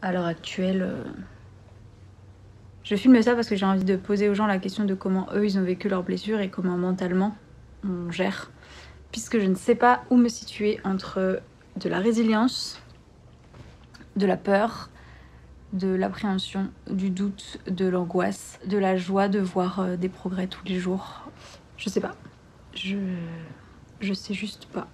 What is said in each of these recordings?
À l'heure actuelle, je filme ça parce que j'ai envie de poser aux gens la question de comment eux, ils ont vécu leurs blessures et comment mentalement on gère. Puisque je ne sais pas où me situer entre de la résilience, de la peur, de l'appréhension, du doute, de l'angoisse, de la joie de voir des progrès tous les jours. Je sais pas. Je sais juste pas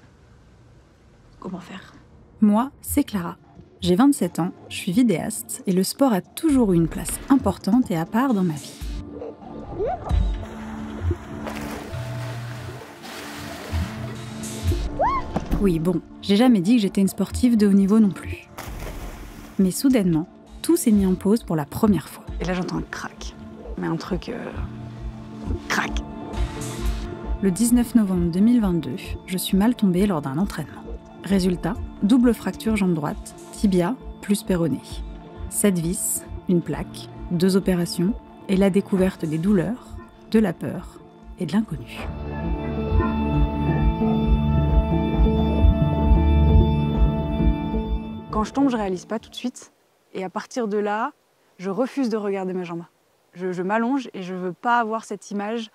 comment faire. Moi, c'est Clara. J'ai 27 ans, je suis vidéaste et le sport a toujours eu une place importante et à part dans ma vie. Oui, bon, j'ai jamais dit que j'étais une sportive de haut niveau non plus. Mais soudainement, tout s'est mis en pause pour la première fois. Et là, j'entends un crack. Mais un truc... crack. Le 19 novembre 2022, je suis mal tombée lors d'un entraînement. Résultat, double fracture jambe droite, tibia plus péroné. 7 vis, une plaque, 2 opérations et la découverte des douleurs, de la peur et de l'inconnu. Quand je tombe, je réalise pas tout de suite. Et à partir de là, je refuse de regarder ma jambe. Je m'allonge et je veux pas avoir cette image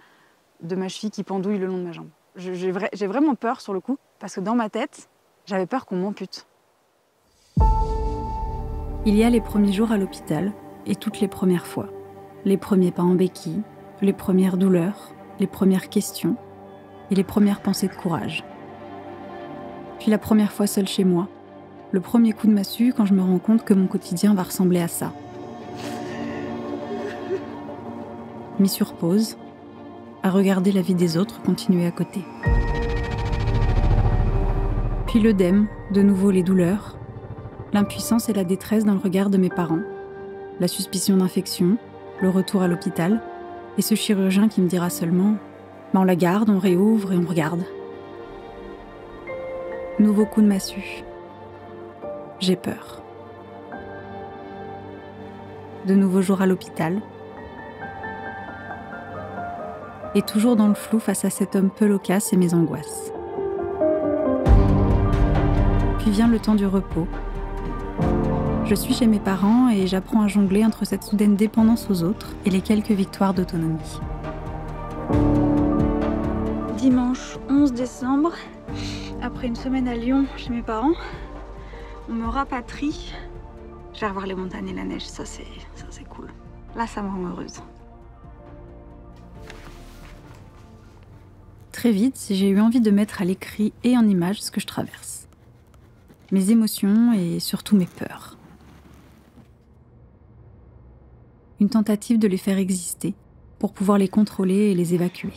de ma cheville qui pendouille le long de ma jambe. J'ai vraiment peur sur le coup, parce que dans ma tête, j'avais peur qu'on m'ampute. Il y a les premiers jours à l'hôpital et toutes les premières fois. Les premiers pas en béquille, les premières douleurs, les premières questions et les premières pensées de courage. Puis la première fois seule chez moi, le premier coup de massue quand je me rends compte que mon quotidien va ressembler à ça. Mis sur pause, à regarder la vie des autres continuer à côté. Puis l'œdème, de nouveau les douleurs, l'impuissance et la détresse dans le regard de mes parents, la suspicion d'infection, le retour à l'hôpital, et ce chirurgien qui me dira seulement « on la garde, on réouvre et on regarde ». Nouveau coup de massue. J'ai peur. De nouveaux jours à l'hôpital. Et toujours dans le flou face à cet homme peu loquace et mes angoisses. Puis vient le temps du repos. Je suis chez mes parents et j'apprends à jongler entre cette soudaine dépendance aux autres et les quelques victoires d'autonomie. Dimanche 11 décembre, après une semaine à Lyon chez mes parents, on me rapatrie. Je vais revoir les montagnes et la neige, ça c'est cool. Là, ça me rend heureuse. Très vite, j'ai eu envie de mettre à l'écrit et en images ce que je traverse. Mes émotions et surtout mes peurs. Une tentative de les faire exister pour pouvoir les contrôler et les évacuer.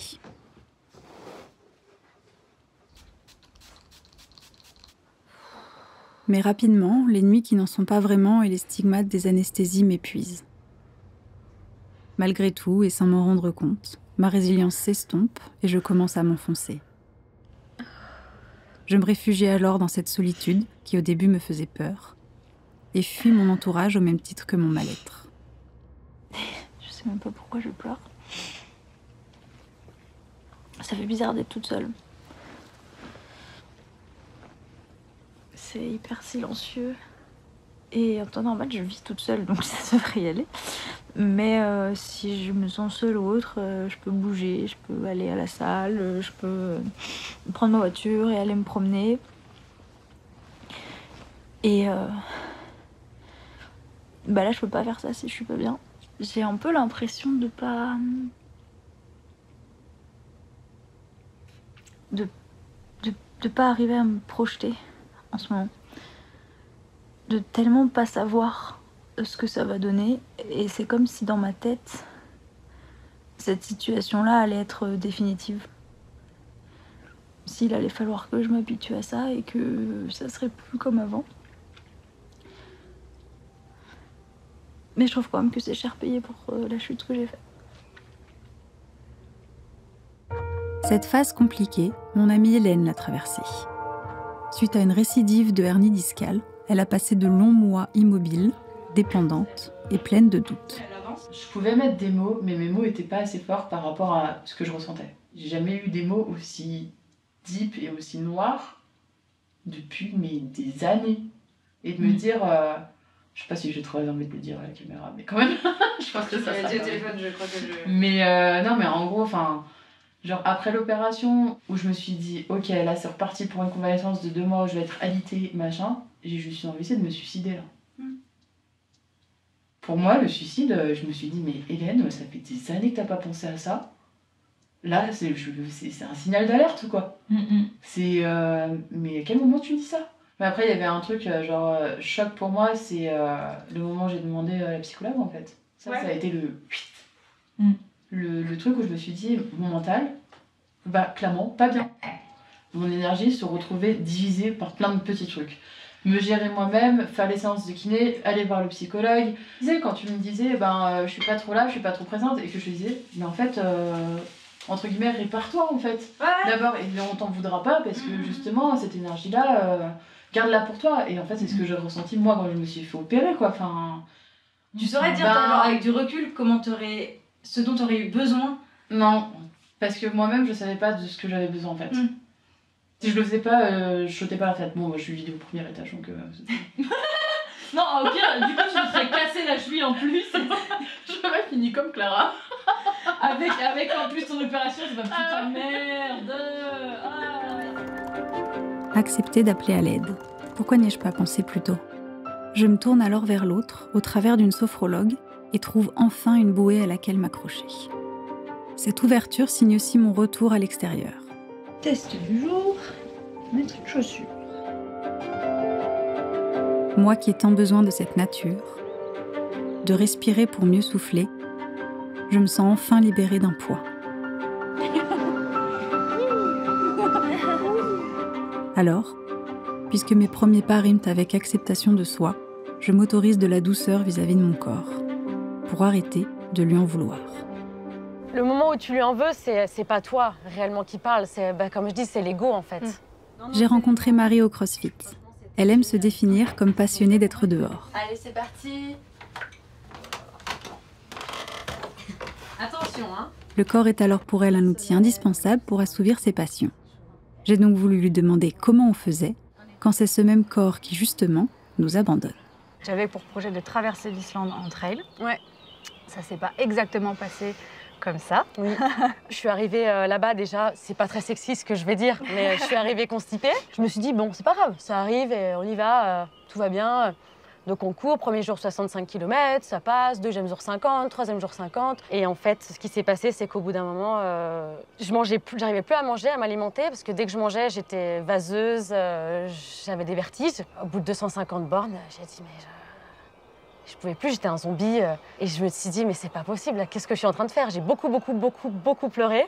Mais rapidement, les nuits qui n'en sont pas vraiment et les stigmates des anesthésies m'épuisent. Malgré tout, et sans m'en rendre compte, ma résilience s'estompe et je commence à m'enfoncer. Je me réfugie alors dans cette solitude qui au début me faisait peur et fuis mon entourage au même titre que mon mal-être. Je sais même pas pourquoi je pleure. Ça fait bizarre d'être toute seule. C'est hyper silencieux. Et en temps normal, je vis toute seule, donc ça devrait y aller. Mais si je me sens seule ou autre, je peux bouger, je peux aller à la salle, je peux prendre ma voiture et aller me promener. Et là, je peux pas faire ça si je suis pas bien. J'ai un peu l'impression de pas... de pas arriver à me projeter en ce moment. De tellement pas savoir ce que ça va donner. Et c'est comme si dans ma tête, cette situation-là allait être définitive. S'il allait falloir que je m'habitue à ça et que ça serait plus comme avant. Mais je trouve quand même que c'est cher payé pour la chute que j'ai faite. Cette phase compliquée, mon amie Hélène l'a traversée. Suite à une récidive de hernie discale, elle a passé de longs mois immobile, dépendante et pleine de doutes. Je pouvais mettre des mots, mais mes mots n'étaient pas assez forts par rapport à ce que je ressentais. J'ai jamais eu des mots aussi deep et aussi noirs depuis des années. Et de me dire, Je sais pas si j'ai trop envie de le dire à la caméra, mais quand même, je pense que ça dit au téléphone, je crois que je... Mais non, mais en gros, enfin, genre après l'opération, où je me suis dit, ok, là c'est reparti pour une convalescence de 2 mois où je vais être alitée, machin, j'ai juste envie de me suicider là. Pour moi, le suicide, je me suis dit, mais Hélène, ça fait des années que t'as pas pensé à ça. Là, c'est un signal d'alerte, quoi. C'est. Mais à quel moment tu me dis ça? Mais après, il y avait un truc, genre, choc pour moi, c'est le moment où j'ai demandé à la psychologue, en fait. Ça a été le truc où je me suis dit, mon mental va clairement pas bien. Mon énergie se retrouvait divisée par plein de petits trucs. Me gérer moi-même, faire les séances de kiné, aller voir le psychologue. Tu sais, quand tu me disais, je suis pas trop là, je suis pas trop présente, et que je te disais, mais en fait, entre guillemets, répare-toi en fait. D'abord, et on t'en voudra pas parce que justement, cette énergie-là, garde-la pour toi. Et en fait, c'est ce que j'ai ressenti moi quand je me suis fait opérer, quoi. Enfin, tu saurais dire, genre, avec du recul, ce dont t'aurais eu besoin? Non, parce que moi-même, je savais pas de ce que j'avais besoin en fait. Si je le faisais pas, je sautais pas la fête. Bon, moi, je suis vidéo au premier étage, donc... Non, au pire, du coup, tu me serais cassé la cheville en plus. J'aurais fini comme Clara. avec en plus ton opération, c'est pas putain merde. Accepter d'appeler à l'aide. Pourquoi n'y ai-je pas pensé plus tôt? Je me tourne alors vers l'autre, au travers d'une sophrologue, et trouve enfin une bouée à laquelle m'accrocher. Cette ouverture signe aussi mon retour à l'extérieur. Test du jour, mettre une chaussure. Moi qui ai tant besoin de cette nature, de respirer pour mieux souffler, je me sens enfin libérée d'un poids. Alors, puisque mes premiers pas riment avec acceptation de soi, je m'autorise de la douceur vis-à-vis de mon corps, pour arrêter de lui en vouloir. Le moment où tu lui en veux, c'est pas toi réellement qui parle, comme je dis, c'est l'ego en fait. J'ai rencontré Marie au CrossFit. Elle aime se définir comme passionnée d'être dehors. Allez, c'est parti. Attention, hein. Le corps est alors pour elle un outil indispensable pour assouvir ses passions. J'ai donc voulu lui demander comment on faisait quand c'est ce même corps qui, justement, nous abandonne. J'avais pour projet de traverser l'Islande en trail. Ouais. Ça s'est pas exactement passé comme ça. Oui. Je suis arrivée là-bas déjà, c'est pas très sexy ce que je vais dire, mais je suis arrivée constipée. Je me suis dit, bon, c'est pas grave, ça arrive et on y va, tout va bien. Donc on court, premier jour 65 km, ça passe, deuxième jour 50, troisième jour 50. Et en fait, ce qui s'est passé, c'est qu'au bout d'un moment, j'arrivais plus à manger, à m'alimenter, parce que dès que je mangeais, j'étais vaseuse, j'avais des vertiges. Au bout de 250 bornes, j'ai dit, mais je pouvais plus, j'étais un zombie. Et je me suis dit, mais c'est pas possible, qu'est-ce que je suis en train de faire? J'ai beaucoup pleuré.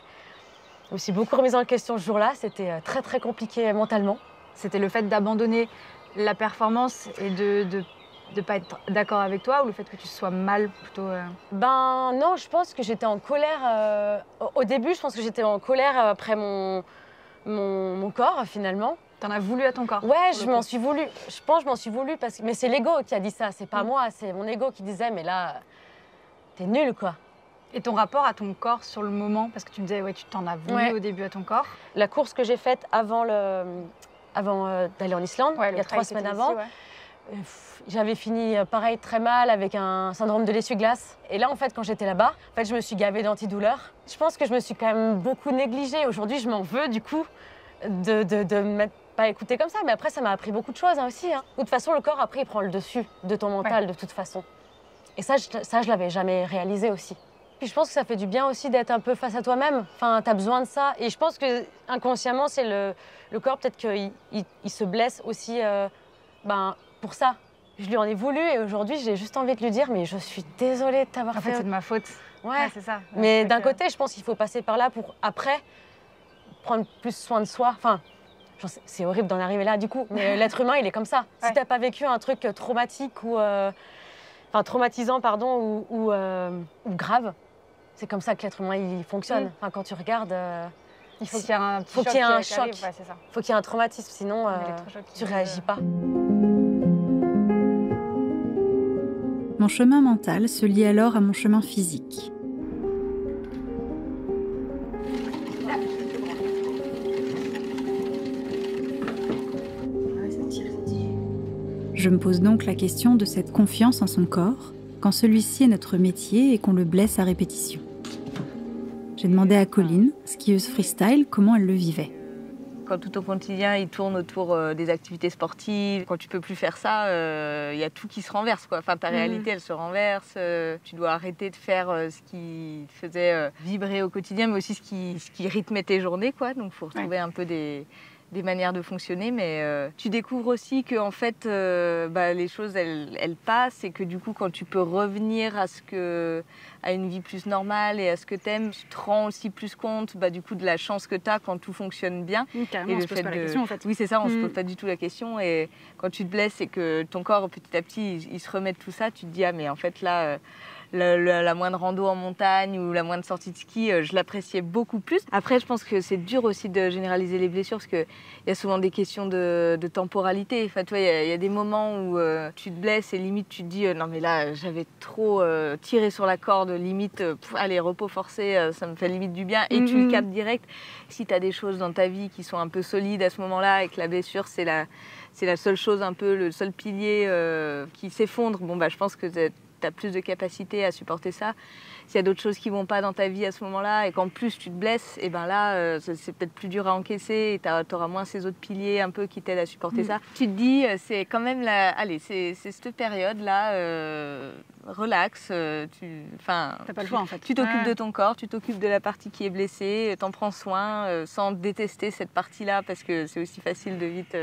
Je me suis beaucoup remise en question ce jour-là, c'était très très compliqué mentalement. C'était le fait d'abandonner la performance et de pas être d'accord avec toi, ou le fait que tu sois mal plutôt Ben non, je pense que j'étais en colère. Au début, je pense que j'étais en colère après mon corps finalement. T'en as voulu à ton corps? Ouais, je m'en suis voulu. Je pense que je m'en suis voulu mais c'est l'ego qui a dit ça, c'est pas moi, c'est mon ego qui disait mais là t'es nul quoi. Et ton rapport à ton corps sur le moment, parce que tu me disais ouais, tu t'en as voulu au début à ton corps. La course que j'ai faite avant d'aller en Islande, il y a 3 semaines avant. J'avais fini pareil très mal avec un syndrome de l'essuie-glace. Et là en fait quand j'étais là-bas, en fait, je me suis gavée d'antidouleurs. Je pense que je me suis quand même beaucoup négligée. Aujourd'hui je m'en veux du coup de m'être pas écoutée comme ça. Mais après ça m'a appris beaucoup de choses aussi. De toute façon le corps après il prend le dessus de ton mental de toute façon. Et ça je l'avais jamais réalisé aussi. Puis je pense que ça fait du bien aussi d'être un peu face à toi-même. Enfin, t'as besoin de ça. Et je pense que inconsciemment, c'est le corps peut-être qu'il se blesse aussi pour ça. Je lui en ai voulu et aujourd'hui, j'ai juste envie de lui dire mais je suis désolée de t'avoir fait... En fait, c'est de ma faute. Ouais, c'est ça. Mais d'un côté, je pense qu'il faut passer par là pour après prendre plus soin de soi. Enfin, c'est horrible d'en arriver là du coup, mais l'être humain, il est comme ça. Si t'as pas vécu un truc traumatique ou... traumatisant, pardon, ou grave, c'est comme ça que l'être humain il fonctionne. Enfin, quand tu regardes, il faut qu'il y ait un petit choc. Ouais, c'est ça. Faut qu'il y ait un traumatisme, sinon tu réagis pas. Mon chemin mental se lie alors à mon chemin physique. Je me pose donc la question de cette confiance en son corps quand celui-ci est notre métier et qu'on le blesse à répétition. J'ai demandé à Colline, skieuse freestyle, comment elle le vivait. Quand tout ton quotidien il tourne autour des activités sportives, quand tu peux plus faire ça, il y a tout qui se renverse, quoi. Enfin, ta réalité elle se renverse, tu dois arrêter de faire ce qui te faisait vibrer au quotidien, mais aussi ce qui rythmait tes journées, quoi. Donc il faut retrouver un peu des manières de fonctionner, mais tu découvres aussi que en fait, les choses elles passent et que du coup quand tu peux revenir à une vie plus normale et à ce que t'aimes, tu te rends aussi plus compte du coup de la chance que t'as quand tout fonctionne bien. Carrément, on se pose pas la question en fait. Oui, c'est ça, on se pose pas du tout la question, et quand tu te blesses et que ton corps petit à petit il se remet de tout ça, tu te dis ah mais en fait là la moindre rando en montagne ou la moindre sortie de ski, je l'appréciais beaucoup plus. Après, je pense que c'est dur aussi de généraliser les blessures parce qu'il y a souvent des questions de temporalité. Enfin, toi, il y a des moments où tu te blesses et limite tu te dis non mais là j'avais trop tiré sur la corde, limite allez, repos forcé, ça me fait limite du bien, et tu le captes direct. Si tu as des choses dans ta vie qui sont un peu solides à ce moment-là et que la blessure c'est la seule chose, un peu le seul pilier qui s'effondre, je pense que tu as plus de capacité à supporter ça. S'il y a d'autres choses qui vont pas dans ta vie à ce moment-là et qu'en plus tu te blesses, et là c'est peut-être plus dur à encaisser et tu auras moins ces autres piliers un peu qui t'aident à supporter ça. Tu te dis c'est quand même c'est cette période là, relax, t'as pas le choix en fait. Tu t'occupes de ton corps, tu t'occupes de la partie qui est blessée, t'en prends soin sans détester cette partie-là parce que c'est aussi facile de vite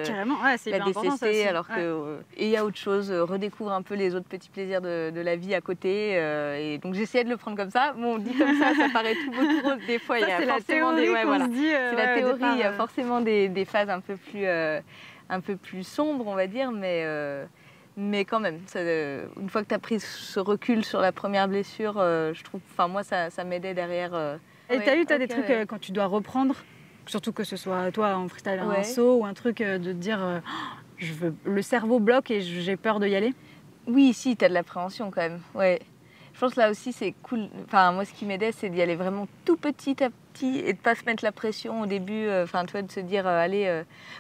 c'est la détester alors que et il y a autre chose, redécouvre un peu les autres petits plaisirs de la vie à côté, et donc j'essayais de le prendre comme ça. Bon, dit comme ça paraît tout beau tout rose. Des fois, il y a forcément des... c'est la théorie, il y a forcément des phases un peu plus sombres, on va dire, mais quand même, une fois que tu as pris ce recul sur la première blessure, je trouve, moi, ça m'aidait derrière. Et t'as des trucs quand tu dois reprendre, surtout que ce soit toi en freestyle, un saut ou un truc de te dire le cerveau bloque et j'ai peur d'y aller? Oui, si, tu as de l'appréhension quand même, ouais. Je pense que là aussi c'est cool. Enfin, moi ce qui m'aidait c'est d'y aller vraiment tout petit à petit et de pas se mettre la pression au début. De se dire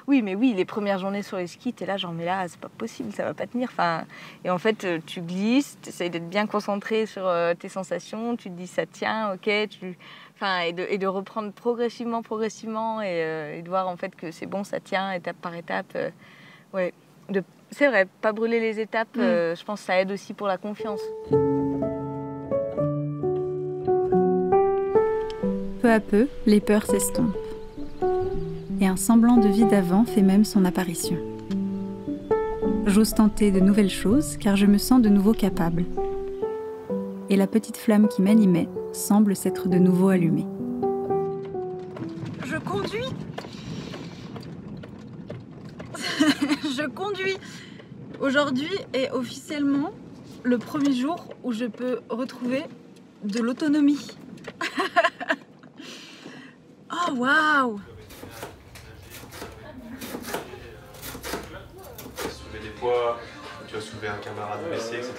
oui les premières journées sur les skis t'es là genre mais là c'est pas possible, ça va pas tenir. Et en fait tu glisses, t'essayes d'être bien concentré sur tes sensations, tu te dis ça tient, ok, et de reprendre progressivement et de voir en fait que c'est bon, ça tient étape par étape. C'est vrai, pas brûler les étapes, je pense que ça aide aussi pour la confiance. Peu à peu, les peurs s'estompent. Et un semblant de vie d'avant fait même son apparition. J'ose tenter de nouvelles choses car je me sens de nouveau capable. Et la petite flamme qui m'animait semble s'être de nouveau allumée. Je conduis. Je conduis. Aujourd'hui est officiellement le premier jour où je peux retrouver de l'autonomie. Oh waouh! Soulever des poids, tu vas soulever un camarade blessé, etc.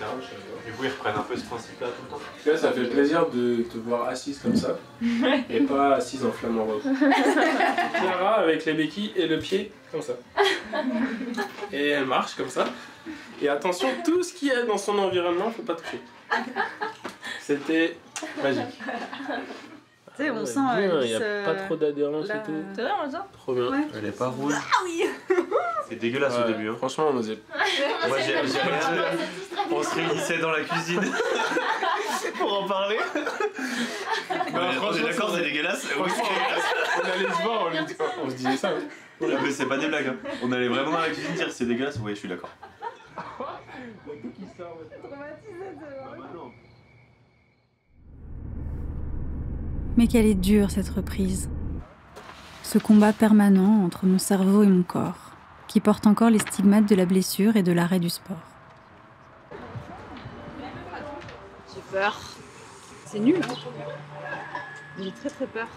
Du coup, ils reprennent un peu ce principe-là tout le temps. Là, ça fait plaisir de te voir assise comme ça et pas assise en flamant rose. Clara avec les béquilles et le pied comme ça. Et elle marche comme ça. Et attention, tout ce qu'il y a dans son environnement, faut pas toucher. C'était magique. Tu sais, on sent il n'y a pas trop d'adhérence et tout. C'est vrai, on le sent? Trop bien. Ouais. Elle est pas rouge. Ah oui! C'est dégueulasse au début. Hein. Franchement, on osait. Moi, j'ai rien. On se réunissait dans la cuisine pour en parler. On est d'accord, c'est dégueulasse. On allait se voir, on se disait ça. Oui. Mais c'est pas des blagues. Hein. On allait vraiment dans la cuisine dire c'est dégueulasse. Oui, je suis d'accord. Mais qu'elle est dure cette reprise. Ce combat permanent entre mon cerveau et mon corps, qui porte encore les stigmates de la blessure et de l'arrêt du sport. J'ai peur. C'est nul. Hein. J'ai très très peur.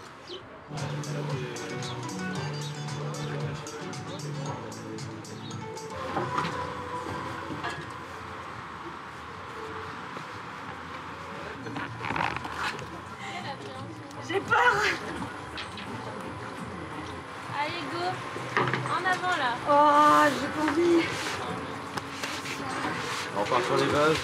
J'ai peur. Allez, go. En avant, là. Oh, j'ai pas envie. repart sur les bases.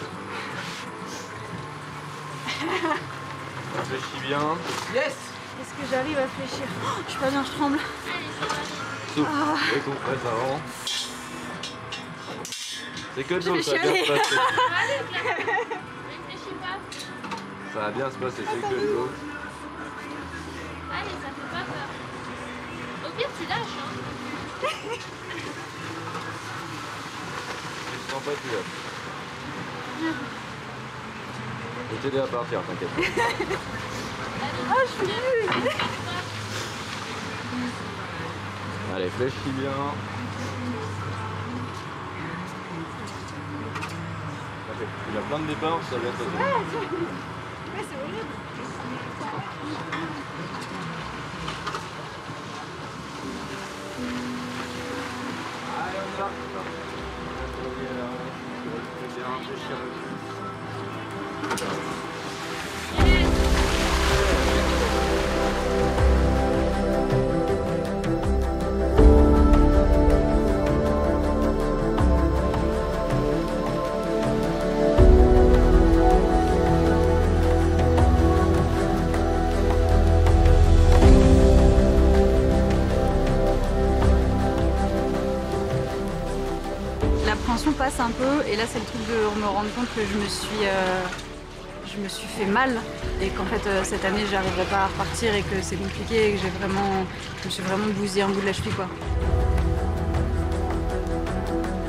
Réfléchis bien. Yes! Est-ce que j'arrive à fléchir? Oh, je suis pas bien, je tremble. Souffle. Et compresse avant. C'est que de l'eau, ça va bien se passer. Réfléchis pas. Ça va bien se passer, c'est que de l'eau. Allez, ça fait pas peur. Au pire, tu lâches. Hein. Je sens pas plus là. Je vais t'aider à partir, t'inquiète. Ah, je suis nulle. Allez, fléchis bien. Il y a plein de départs, ça va être... Ouais, c'est horrible. Allez, on y va. L'appréhension passe un peu et là c'est le truc de me rendre compte que je me suis fait mal et qu'en fait cette année j'arriverai pas à repartir et que c'est compliqué et que je me suis vraiment bousillé un bout de la cheville quoi.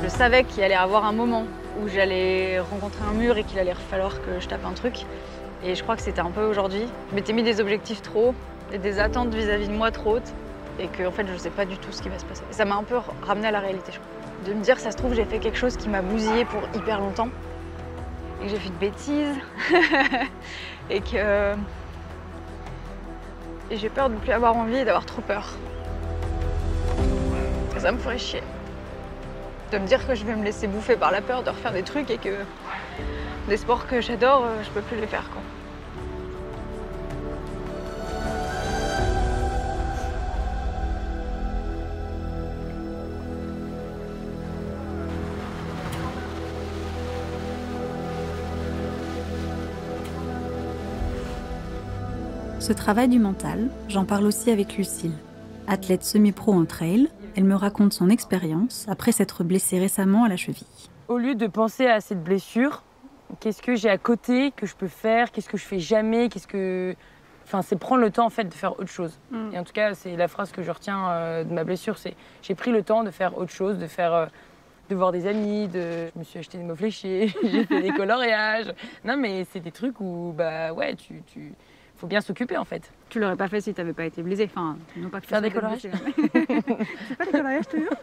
Je savais qu'il allait y avoir un moment où j'allais rencontrer un mur et qu'il allait falloir que je tape un truc et je crois que c'était un peu aujourd'hui. Je m'étais mis des objectifs trop hauts et des attentes vis-à-vis de moi trop hautes et que en fait je sais pas du tout ce qui va se passer. Et ça m'a un peu ramené à la réalité je crois. De me dire, ça se trouve, j'ai fait quelque chose qui m'a bousillé pour hyper longtemps et que j'ai fait de bêtises et j'ai peur de ne plus avoir envie et d'avoir trop peur. Et ça me ferait chier. De me dire que je vais me laisser bouffer par la peur de refaire des trucs et que des sports que j'adore, je peux plus les faire quoi. Ce travail du mental, j'en parle aussi avec Lucille. Athlète semi-pro en trail, elle me raconte son expérience après s'être blessée récemment à la cheville. Au lieu de penser à cette blessure, qu'est-ce que j'ai à côté que je peux faire, qu'est-ce que je fais jamais, c'est prendre le temps en fait de faire autre chose. Et en tout cas, c'est la phrase que je retiens de ma blessure, c'est j'ai pris le temps de faire autre chose, de voir des amis, je me suis acheté des mots fléchés, j'ai fait des coloriages. Non mais c'est des trucs où faut bien s'occuper en fait. Tu l'aurais pas fait si t'avais pas été blessée. Enfin, non pas que faire des coloriages. C'est pas des coloriages toujours.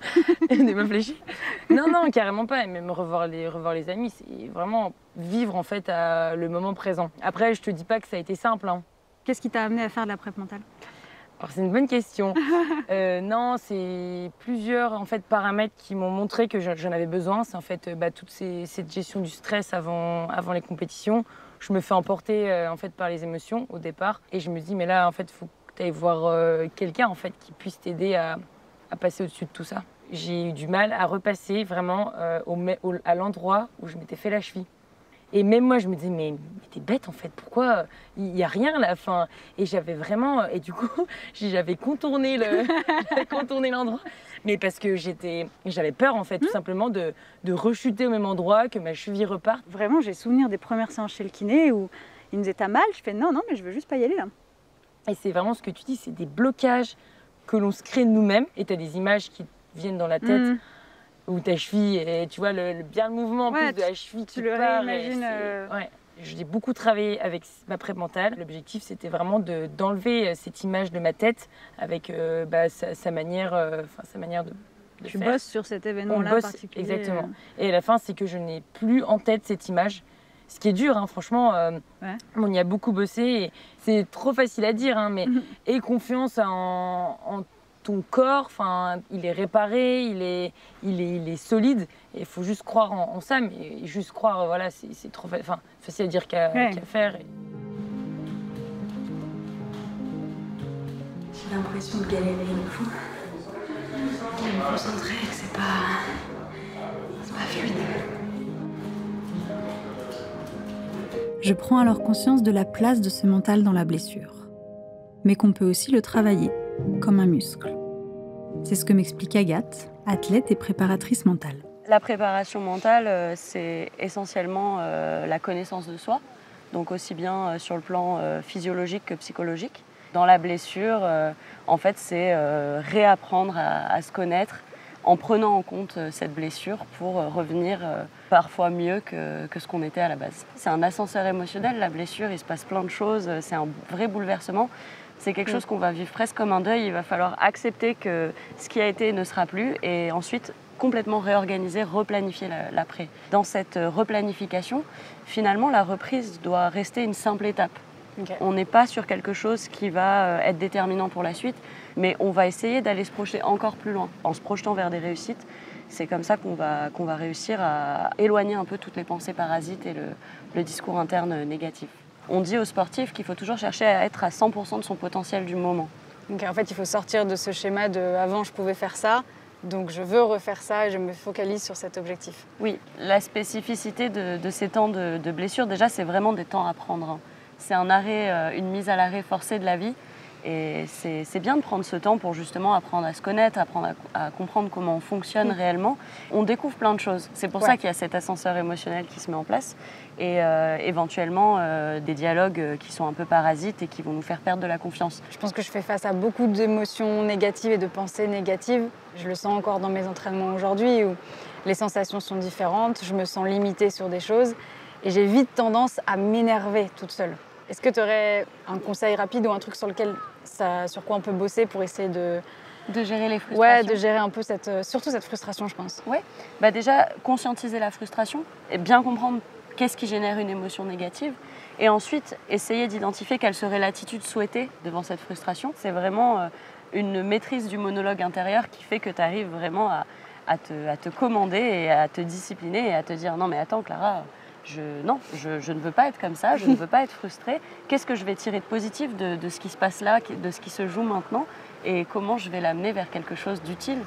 Des mots fléchés. Non, carrément pas. Et même revoir les amis, c'est vraiment vivre en fait le moment présent. Après, je te dis pas que ça a été simple. Hein. Qu'est-ce qui t'a amené à faire de la prep mentale? Alors c'est une bonne question. Non, c'est plusieurs en fait paramètres qui m'ont montré que j'en avais besoin. C'est en fait toute cette gestion du stress avant les compétitions. Je me fais emporter en fait par les émotions au départ et je me dis mais là en fait il faut que tu ailles voir quelqu'un en fait qui puisse t'aider à passer au-dessus de tout ça. J'ai eu du mal à repasser vraiment à l'endroit où je m'étais fait la cheville. Et même moi je me disais mais t'es bête en fait, pourquoi il y a rien là, enfin, et j'avais vraiment et du coup j'avais contourné l'endroit. Mais parce que j'avais peur en fait tout simplement de rechuter au même endroit, que ma cheville reparte. Vraiment, j'ai souvenir des premières séances chez le kiné où il me disait t'as mal, je fais non mais je veux juste pas y aller là. Et c'est vraiment ce que tu dis, c'est des blocages que l'on se crée nous-mêmes et tu as des images qui viennent dans la tête où ta cheville et tu vois bien le mouvement en plus de la cheville qui part. Ouais. J'ai beaucoup travaillé avec ma prep mentale. L'objectif, c'était vraiment d'enlever cette image de ma tête avec sa manière de tu faire. Bosses sur cet événement-là particulier. Exactement. Et à la fin, c'est que je n'ai plus en tête cette image. Ce qui est dur, hein, franchement, on y a beaucoup bossé. Et c'est trop facile à dire, hein, mais aie confiance en ton corps, il est réparé, il est solide. Il faut juste croire en ça, mais juste croire, voilà, c'est trop facile à dire qu'à faire. J'ai l'impression de galérer une fois. De me concentrer, c'est pas fluide. Je prends alors conscience de la place de ce mental dans la blessure, mais qu'on peut aussi le travailler, comme un muscle. C'est ce que m'explique Agathe, athlète et préparatrice mentale. La préparation mentale, c'est essentiellement la connaissance de soi, donc aussi bien sur le plan physiologique que psychologique. Dans la blessure, en fait, c'est réapprendre à se connaître en prenant en compte cette blessure pour revenir parfois mieux que ce qu'on était à la base. C'est un ascenseur émotionnel, la blessure, il se passe plein de choses, c'est un vrai bouleversement. C'est quelque chose qu'on va vivre presque comme un deuil, il va falloir accepter que ce qui a été ne sera plus et ensuite complètement réorganiser, replanifier l'après. Dans cette replanification, finalement, la reprise doit rester une simple étape. Okay. On n'est pas sur quelque chose qui va être déterminant pour la suite, mais on va essayer d'aller se projeter encore plus loin. En se projetant vers des réussites, c'est comme ça qu'on va réussir à éloigner un peu toutes les pensées parasites et le discours interne négatif. On dit aux sportifs qu'il faut toujours chercher à être à 100% de son potentiel du moment. Donc en fait, il faut sortir de ce schéma de « avant, je pouvais faire ça ». Donc je veux refaire ça et je me focalise sur cet objectif. Oui, la spécificité de ces temps de blessure, déjà, c'est vraiment des temps à prendre. C'est un arrêt, une mise à l'arrêt forcée de la vie. Et c'est bien de prendre ce temps pour justement apprendre à se connaître, apprendre à comprendre comment on fonctionne réellement. On découvre plein de choses. C'est pour ça qu'il y a cet ascenseur émotionnel qui se met en place. Et éventuellement des dialogues qui sont un peu parasites et qui vont nous faire perdre de la confiance. Je pense que je fais face à beaucoup d'émotions négatives et de pensées négatives. Je le sens encore dans mes entraînements aujourd'hui où les sensations sont différentes, je me sens limitée sur des choses et j'ai vite tendance à m'énerver toute seule. Est-ce que tu aurais un conseil rapide ou un truc sur quoi on peut bosser pour essayer de gérer les frustrations? Ouais, de gérer un peu surtout cette frustration, je pense. Ouais. Déjà, conscientiser la frustration et bien comprendre qu'est-ce qui génère une émotion négative et ensuite essayer d'identifier quelle serait l'attitude souhaitée devant cette frustration. C'est vraiment une maîtrise du monologue intérieur qui fait que tu arrives vraiment à te commander et à te discipliner et à te dire « Non mais attends Clara, je ne veux pas être comme ça, je ne veux pas être frustrée. Qu'est-ce que je vais tirer de positif de ce qui se passe là, de ce qui se joue maintenant et comment je vais l'amener vers quelque chose d'utile ?»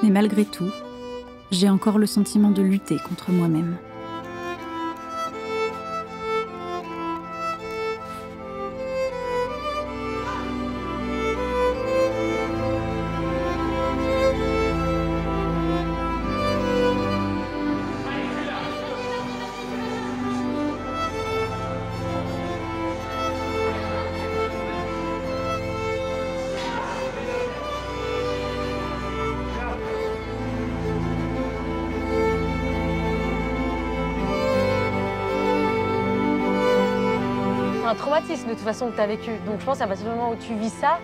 Mais malgré tout, j'ai encore le sentiment de lutter contre moi-même. Un traumatisme de toute façon que tu as vécu. Donc je pense qu'à partir du moment où tu vis ça,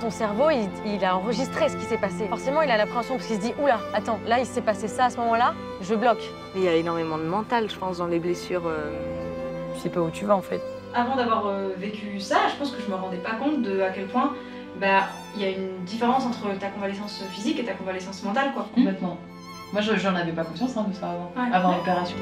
ton cerveau, il a enregistré ce qui s'est passé. Forcément, il a l'appréhension parce qu'il se dit « Oula, attends, là, il s'est passé ça à ce moment-là, je bloque ». Il y a énormément de mental, je pense, dans les blessures. Tu sais pas où tu vas, en fait. Avant d'avoir vécu ça, je pense que je me rendais pas compte à quel point il y a une différence entre ta convalescence physique et ta convalescence mentale, quoi. Complètement. Moi, j'en avais pas conscience de ça avant, avant l'opération.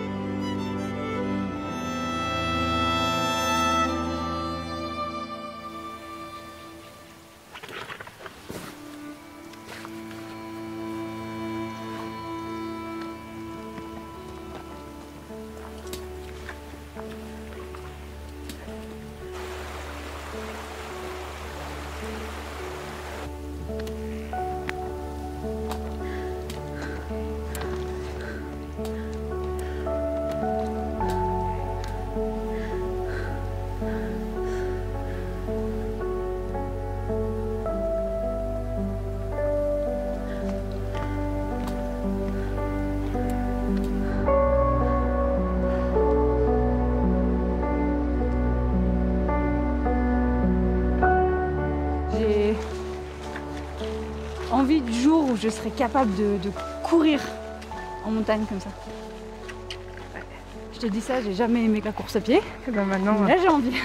Envie du jour où je serais capable de courir en montagne comme ça. Je te dis ça, j'ai jamais aimé la course à pied. Et maintenant, là j'ai envie.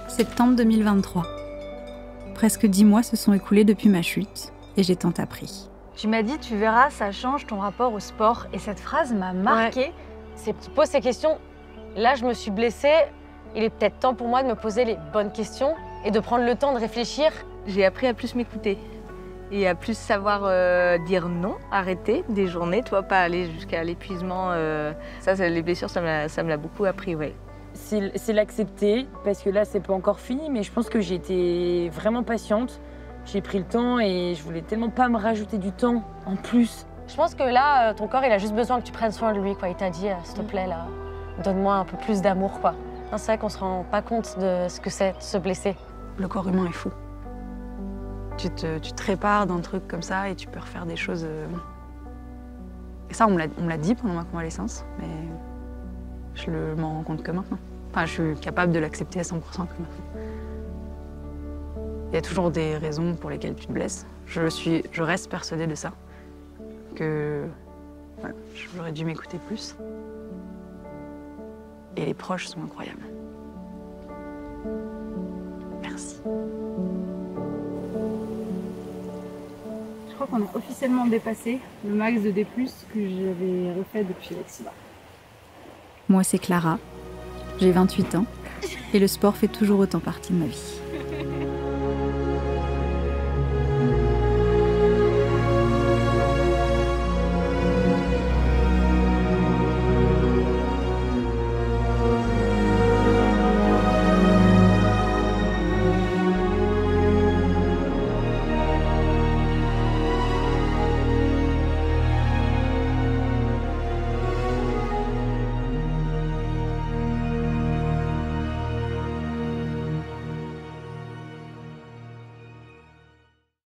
Septembre 2023. Presque 10 mois se sont écoulés depuis ma chute et j'ai tant appris. Tu m'as dit, tu verras, ça change ton rapport au sport. Et cette phrase m'a marquée. Tu te poses ces questions. Là, je me suis blessée. Il est peut-être temps pour moi de me poser les bonnes questions et de prendre le temps de réfléchir. J'ai appris à plus m'écouter. Et à plus savoir dire non, arrêter des journées, toi, pas aller jusqu'à l'épuisement. Ça, les blessures, ça me l'a beaucoup appris, ouais. C'est l'accepter, parce que là, c'est pas encore fini, mais je pense que j'ai été vraiment patiente. J'ai pris le temps et je voulais tellement pas me rajouter du temps en plus. Je pense que là, ton corps, il a juste besoin que tu prennes soin de lui, quoi. Il t'a dit, s'il te plaît, là, donne-moi un peu plus d'amour, quoi. C'est vrai qu'on se rend pas compte de ce que c'est de se blesser. Le corps humain est fou. Tu te répares d'un truc comme ça et tu peux refaire des choses. Et ça, on me l'a dit pendant ma convalescence, mais je m'en rends compte que maintenant. Enfin, je suis capable de l'accepter à 100% que maintenant. Il y a toujours des raisons pour lesquelles tu te blesses. Je reste persuadée de ça. Que voilà, j'aurais dû m'écouter plus. Et les proches sont incroyables. Merci. Je crois qu'on a officiellement dépassé le max de D+, que j'avais refait depuis l'accident. Moi, c'est Clara. J'ai 28 ans et le sport fait toujours autant partie de ma vie.